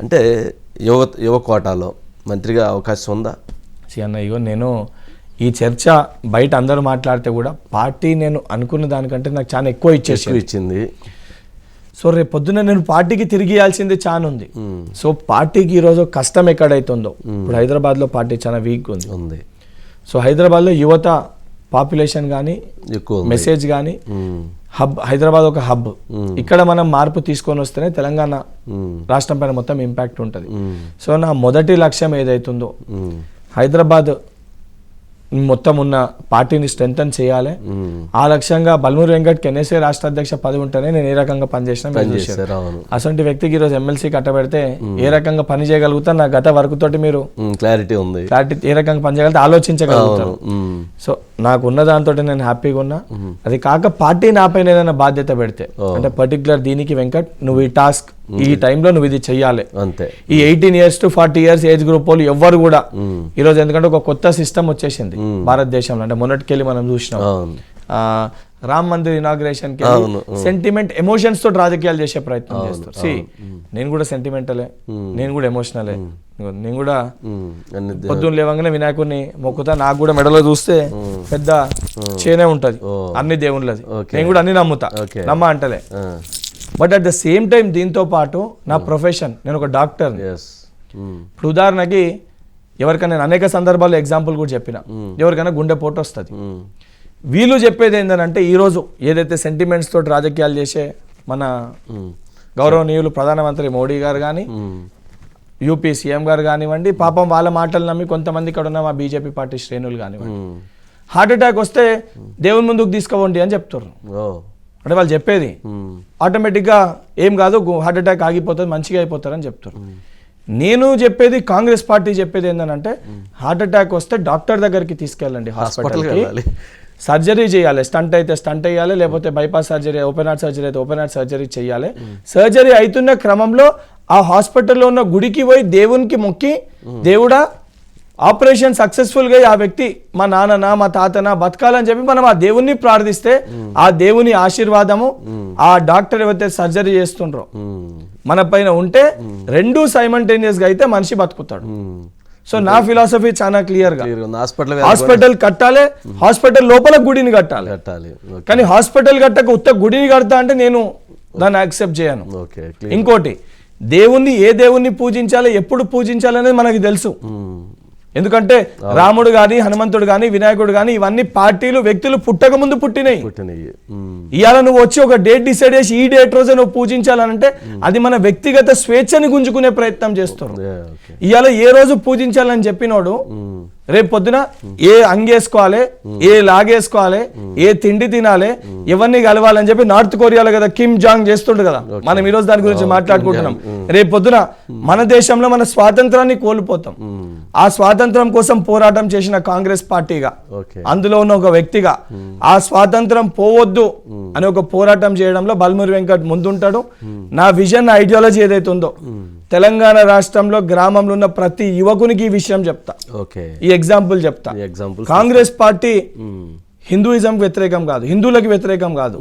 అంటే యువ కోటాలో మంత్రిగా అవకాశం ఉందా? అన్న ఇగో నేను ఈ చర్చ బయట అందరూ మాట్లాడితే కూడా పార్టీ నేను అనుకున్న దానికంటే నాకు చాలా ఎక్కువ ఇచ్చింది. సో రేపు పొద్దున్న నేను పార్టీకి తిరిగి ఇవ్వాల్సింది చాలా ఉంది. సో పార్టీకి ఈరోజు కష్టం ఎక్కడైతుందో, ఇప్పుడు హైదరాబాద్లో పార్టీ చాలా వీక్ ఉంది. సో హైదరాబాద్లో యువత పాపులేషన్ కానీ మెసేజ్ కానీ హబ్, హైదరాబాద్ ఒక హబ్. ఇక్కడ మనం మార్పు తీసుకొని వస్తేనే తెలంగాణ రాష్ట్రం పైన మొత్తం ఇంపాక్ట్ ఉంటుంది. సో నా మొదటి లక్ష్యం ఏదైతుందో హైదరాబాద్ మొత్తం ఉన్న పార్టీని స్ట్రెంథన్ చేయాలి. ఆ లక్ష్యంగా బల్మూరి వెంకట్ ఎన్ఎస్ఏ రాష్ట్ర అధ్యక్ష పదవి ఉంటేనే నేను ఏ రకంగా పనిచేసినా అసలు వ్యక్తికి ఈరోజు ఎమ్మెల్సీ కట్టబెడితే ఏ రకంగా పని చేయగలుగుతా నా గత వర్క్ తోటి మీరు క్లారిటీ ఏ రకంగా పని చేయగలిగితే ఆలోచించగలుగుతారు. సో నాకు ఉన్న దాంతో నేను హ్యాపీగా ఉన్నా. అది కాక పార్టీ నా పైన ఏదైనా బాధ్యత పెడితే అంటే పర్టికులర్ దీనికి వెంకట్ నువ్వు ఈ టాస్క్ ఈ టైంలో నువ్వు ఇది చెయ్యాలి అంతే. ఈ 18 years to 40 years age group వాళ్ళు ఎవ్వరు కూడా ఈరోజు, ఎందుకంటే ఒక కొత్త సిస్టమ్ వచ్చేసింది భారతదేశంలో. అంటే మొన్నటికెళ్ళి మనం చూసినాం రామ్ మందిర్ ఇనాగ్రేషన్ కి సెంటిమెంట్ ఎమోషన్స్ తోటి రాజకీయాలు చేసే ప్రయత్నం చేస్తారు. నేను కూడా సెంటిమెంటలే, నేను కూడా ఎమోషనలే. నేను కూడా పొద్దున్న లేవగానే వినాయకుడిని మొక్కుతా. నాకు కూడా మెడలో చూస్తే పెద్ద చేనే ఉంటది అన్ని దేవుళ్ళది. నేను కూడా అన్ని నమ్ముతా, నమ్మ అంటలే. But at the same time దీంతో పాటు నా ప్రొఫెషన్, నేను ఒక డాక్టర్. ఇప్పుడు ఉదాహరణకి ఎవరికైనా నేను అనేక సందర్భాల్లో ఎగ్జాంపుల్ కూడా చెప్పిన, ఎవరికైనా గుండె పోటు వస్తుంది. వీళ్ళు చెప్పేది ఏంటంటే ఈరోజు ఏదైతే సెంటిమెంట్స్ తోటి రాజకీయాలు చేసే మన గౌరవనీయులు ప్రధానమంత్రి మోడీ గారు కానీ యూపీ సీఎం గారు కానివ్వండి, పాపం వాళ్ళ మాటలు నమ్మి కొంతమంది ఇక్కడ ఉన్న మా బీజేపీ పార్టీ శ్రేణులు కానివ్వండి, హార్ట్ అటాక్ వస్తే దేవుని ముందుకు తీసుకోవండి అని చెప్తారు. అంటే వాళ్ళు చెప్పేది ఆటోమేటిక్గా ఏం కాదు, హార్ట్ అటాక్ ఆగిపోతుంది, మంచిగా అయిపోతారని చెప్తారు. నేను చెప్పేది, కాంగ్రెస్ పార్టీ చెప్పేది ఏంటంటే హార్ట్ అటాక్ వస్తే డాక్టర్ దగ్గరికి తీసుకెళ్ళండి, హాస్పిటల్కి సర్జరీ చేయాలి. స్టంట్ అయితే స్టంట్ వేయాలి, లేకపోతే bypass surgery, open heart surgery అయితే ఓపెన్ హార్ట్ సర్జరీ చేయాలి. సర్జరీ అవుతున్న క్రమంలో ఆ హాస్పిటల్లో ఉన్న గుడికి పోయి దేవునికి మొక్కి, దేవుడా ఆపరేషన్ సక్సెస్ఫుల్ గా ఆ వ్యక్తి మా నాన్ననా మా తాతనా బతకాలని చెప్పి మనం ఆ దేవుణ్ణి ప్రార్థిస్తే ఆ దేవుని ఆశీర్వాదము ఆ డాక్టర్ ఎవరైతే సర్జరీ చేస్తుండ్రో మన పైన ఉంటే రెండు సైమల్టేనియస్ గా అయితే మనిషి బతుకుతాడు. సో నా ఫిలాసఫీ చాలా క్లియర్ గా, హాస్పిటల్ కట్టాలి, హాస్పిటల్ లోపల గుడిని కట్టాలి. కానీ హాస్పిటల్ కట్టక ఉత్త గుడిని కడతా అంటే నేను దాన్ని యాక్సెప్ట్ చేయను. ఇంకోటి, దేవుణ్ణి ఏ దేవుణ్ణి పూజించాలి, ఎప్పుడు పూజించాలి అనేది మనకి తెలుసు. ఎందుకంటే రాముడు గాని, హనుమంతుడు గాని, వినాయకుడు గాని ఇవన్నీ పార్టీలు వ్యక్తులు పుట్టక ముందు పుట్టినాయి. ఇవాళ నువ్వు వచ్చి ఒక డేట్ డిసైడ్ చేసి ఈ డేట్ రోజే నువ్వు పూజించాలనంటే అది మన వ్యక్తిగత స్వేచ్ఛని గుంజుకునే ప్రయత్నం చేస్తారు. ఇవాళ ఏ రోజు పూజించాలని చెప్పినోడు రేపు పొద్దున ఏ అంగేసుకోవాలి, ఏ లాగేసుకోవాలి, ఏ తిండి తినాలి, ఎవరిని కలవాలని చెప్పి నార్త్ కొరియాలో కదా కిమ్ జాంగ్ చేస్తుండు కదా. మనం ఈరోజు దాని గురించి మాట్లాడుకుంటున్నాం. రేపు పొద్దున మన దేశంలో మన స్వాతంత్రాన్ని కోల్పోతాం. ఆ స్వాతంత్రం కోసం పోరాటం చేసిన కాంగ్రెస్ పార్టీగా, అందులో ఉన్న ఒక వ్యక్తిగా ఆ స్వాతంత్రం పోవద్దు అని ఒక పోరాటం చేయడంలో బల్మూరి వెంకట్ ముందుంటాడు. నా విజన్, ఐడియాలజీ ఏదైతే ఉందో తెలంగాణ రాష్ట్రంలో గ్రామంలో ఉన్న ప్రతి యువకునికి ఈ విషయం చెప్తా, ఈ ఎగ్జాంపుల్ చెప్తా. కాంగ్రెస్ పార్టీ హిందూయిజం వ్యతిరేకం కాదు, హిందువులకి వ్యతిరేకం కాదు.